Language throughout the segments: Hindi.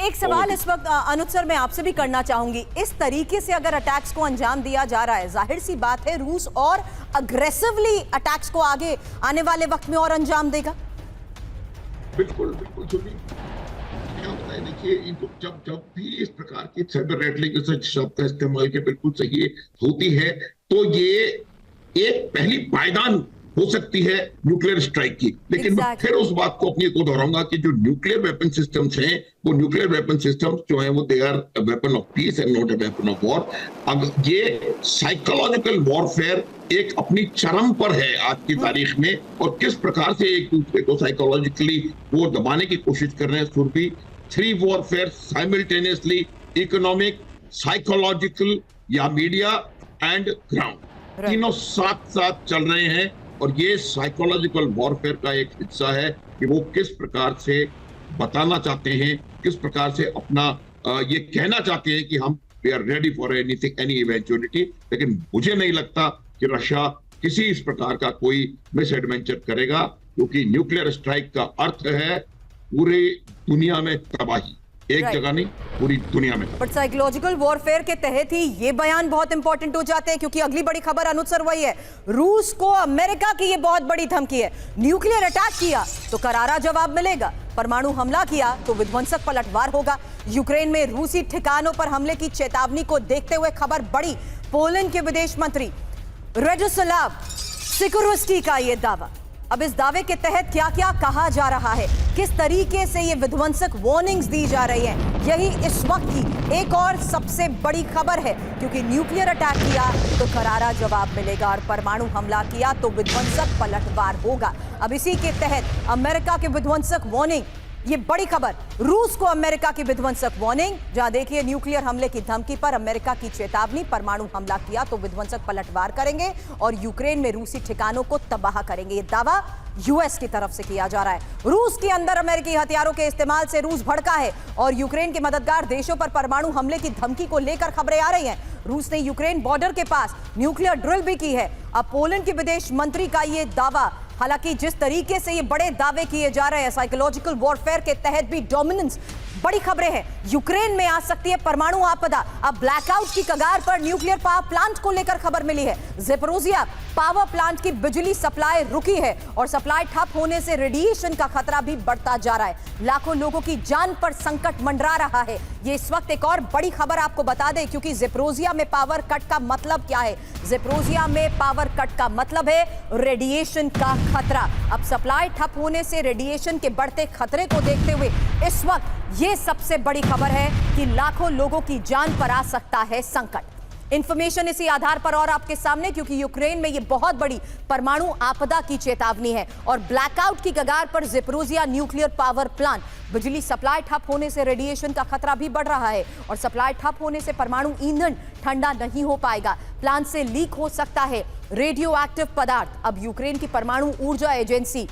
एक सवाल इस वक्त अनुज सर मैं आपसे भी करना चाहूंगी, इस तरीके से अगर अटैक्स को अंजाम दिया जा रहा है, जाहिर सी बात है रूस और अग्रेसिवली अटैक्स को आगे आने वाले वक्त में और अंजाम देगा। बिल्कुल बिल्कुल क्या होता है, देखिए जब भी इस प्रकार की साइबर रेटलिंग शब्द का इस्तेमाल के बिल्कुल सही होती है, तो ये एक पहली पायदान हो सकती है न्यूक्लियर स्ट्राइक की। लेकिन मैं फिर उस बात को अपनी को दोहराऊंगा कि जो न्यूक्लियर वेपन सिस्टम्स हैं, वो न्यूक्लियर वेपन सिस्टम्स जो हैं वो they are a weapon of peace and not a weapon of war. अब ये साइकोलॉजिकल वॉरफेयर एक अपनी चरम पर है आज की तारीख में, और किस प्रकार से एक दूसरे को साइकोलॉजिकली वो दबाने की कोशिश कर रहे हैं। Surabhi, 3 warfare simultaneously, economic, psychological या मीडिया एंड ग्राउंड, तीनों साथ साथ चल रहे हैं। और ये साइकोलॉजिकल वॉरफेयर का एक हिस्सा है कि वो किस प्रकार से बताना चाहते हैं, किस प्रकार से अपना ये कहना चाहते हैं कि हम we are ready for anything, any eventuality. लेकिन मुझे नहीं लगता कि रशिया किसी इस प्रकार का कोई मिस एडवेंचर करेगा, क्योंकि न्यूक्लियर स्ट्राइक का अर्थ है पूरी दुनिया में तबाही, एक जगह नहीं पूरी दुनिया में। बट साइकोलॉजिकल वॉरफेयर के तहत ही ये बयान बहुत इंपॉर्टेंट हो जाते हैं, क्योंकि अगली बड़ी खबर अनुज सर वही है, रूस को अमेरिका की ये बहुत बड़ी धमकी है, न्यूक्लियर अटैक किया तो करारा जवाब मिलेगा, परमाणु हमला किया तो विध्वंसक पलटवार होगा। यूक्रेन में रूसी ठिकानों पर हमले की चेतावनी को देखते हुए खबर बढ़ी, पोलैंड के विदेश मंत्री राडोस्लाव सिकोर्स्की का ये दावा। अब इस दावे के तहत क्या क्या कहा जा रहा है, किस तरीके से ये विध्वंसक वार्निंग्स दी जा रही हैं, यही इस वक्त की एक और सबसे बड़ी खबर है, क्योंकि न्यूक्लियर अटैक किया तो करारा जवाब मिलेगा और परमाणु हमला किया तो विध्वंसक पलटवार होगा। अब इसी के तहत अमेरिका के विध्वंसक वार्निंग, ये बड़ी खबर, रूस को अमेरिका की विध्वंसक वार्निंग, जहां देखिए न्यूक्लियर हमले की धमकी पर अमेरिका की चेतावनी, परमाणु हमला किया तो विध्वंसक पलटवार करेंगे और यूक्रेन में रूसी ठिकानों को तबाह करेंगे। ये दावा यूएस की तरफ से किया जा रहा है। रूस के अंदर अमेरिकी हथियारों के इस्तेमाल से रूस भड़का है और यूक्रेन के मददगार देशों पर परमाणु हमले की धमकी को लेकर खबरें आ रही हैं। रूस ने यूक्रेन बॉर्डर के पास न्यूक्लियर ड्रिल भी की है। अब पोलैंड के विदेश मंत्री का ये दावा, हालांकि जिस तरीके से ये बड़े दावे किए जा रहे हैं, साइकोलॉजिकल वॉरफेयर के तहत भी डोमिनेंस, बड़ी खबरें हैं, यूक्रेन में आ सकती है परमाणु आपदा। अब ब्लैकआउट की कगार पर न्यूक्लियर पावर प्लांट को लेकर खबर मिली है। ज़ेपोरिज़िया पावर प्लांट की बिजली सप्लाई रुकी है और सप्लाई ठप होने से रेडिएशन का खतरा भी बढ़ता जा रहा है। लाखों लोगों की जान पर संकट मंडरा रहा है। ये इस वक्त एक और बड़ी खबर आपको बता दें, क्योंकि ज़ेपोरिज़िया में पावर कट का मतलब क्या है? ज़ेपोरिज़िया में पावर कट का मतलब है रेडिएशन का खतरा। अब सप्लाई ठप होने से रेडिएशन के बढ़ते खतरे को देखते हुए इस वक्त ये सबसे बड़ी खबर है कि लाखों लोगों की जान पर आ सकता है संकट। इंफॉर्मेशन इसी आधार पर और आपके सामने, क्योंकि यूक्रेन में ये बहुत बड़ी परमाणु आपदा की चेतावनी है और ब्लैकआउट की कगार पर ज़ेपोरिज़िया न्यूक्लियर पावर प्लांट, बिजली सप्लाई ठप होने से रेडिएशन का खतरा भी बढ़ रहा है और सप्लाई ठप होने से परमाणु ईंधन ठंडा नहीं हो पाएगा, प्लांट से लीक हो सकता है रेडियो एक्टिव पदार्थ। अब यूक्रेन की परमाणु ऊर्जा एजेंसी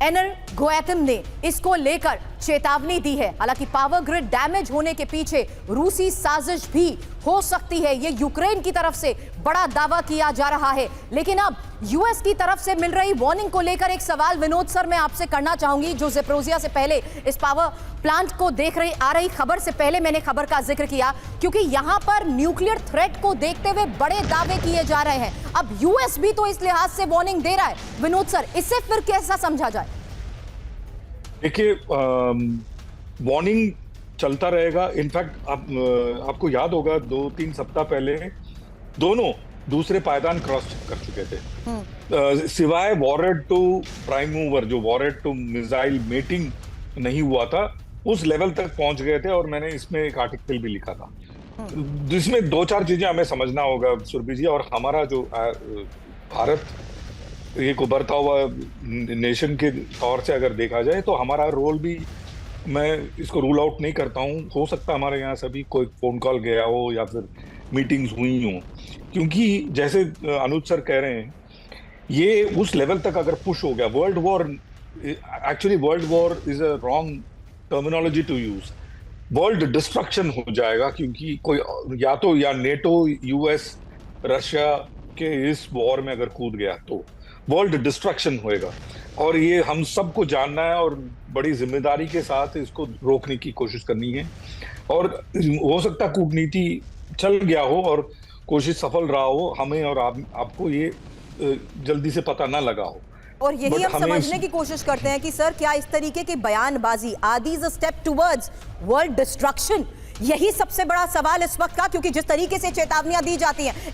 एनर्गोएटम ने इसको लेकर चेतावनी दी है। हालांकि पावर ग्रिड डैमेज होने के पीछे रूसी साजिश भी हो सकती है, ये यूक्रेन की तरफ से बड़ा दावा किया जा रहा है। लेकिन अब यूएस की तरफ से मिल रही वार्निंग को लेकर एक सवाल विनोद सर मैं आपसे करना चाहूंगी, जो ज़ेपोरिज़िया से पहले इस पावर प्लांट को देख रही आ रही खबर से पहले मैंने खबर का जिक्र किया, क्योंकि यहां पर न्यूक्लियर थ्रेट को देखते हुए बड़े दावे किए जा रहे हैं। अब यूएस भी तो इस लिहाज से वार्निंग दे रहा है। विनोद सर, इससे फिर कैसा समझा जाए? देखिए, वार्निंग चलता रहेगा। इनफैक्ट आपको याद होगा 2-3 सप्ताह पहले दोनों दूसरे पायदान क्रॉस कर चुके थे। सिवाय वॉरेड टू प्राइम मूवर, जो वॉरेड टू मिसाइल मेटिंग नहीं हुआ था, उस लेवल तक पहुंच गए थे। और मैंने इसमें एक आर्टिकल भी लिखा था जिसमें 2-4 चीजें हमें समझना होगा सुरभि जी। और हमारा जो भारत एक उभरता हुआ नेशन के तौर से अगर देखा जाए तो हमारा रोल भी, मैं इसको रूल आउट नहीं करता हूँ, हो सकता है हमारे यहाँ सभी कोई फोन कॉल गया हो या फिर मीटिंग्स हुई हों, क्योंकि जैसे अनुज सर कह रहे हैं, ये उस लेवल तक अगर पुश हो गया, world war, actually world war is a wrong terminology to use, world destruction हो जाएगा। क्योंकि कोई या नेटो, यूएस, रशिया के इस वॉर में अगर कूद गया तो वर्ल्ड डिस्ट्रक्शन होएगा। और ये हम सबको जानना है और बड़ी जिम्मेदारी के साथ इसको रोकने की कोशिश करनी है। और हो सकता है कूटनीति चल गया हो और कोशिश सफल रहा हो, हमें और आपको ये जल्दी से पता ना लगा हो। और यही But हम समझने की कोशिश करते हैं कि सर क्या इस तरीके की बयानबाजी आदि is a step towards world destruction? यही सबसे बड़ा सवाल इस वक्त का, क्योंकि जिस तरीके से चेतावनियां दी जाती हैं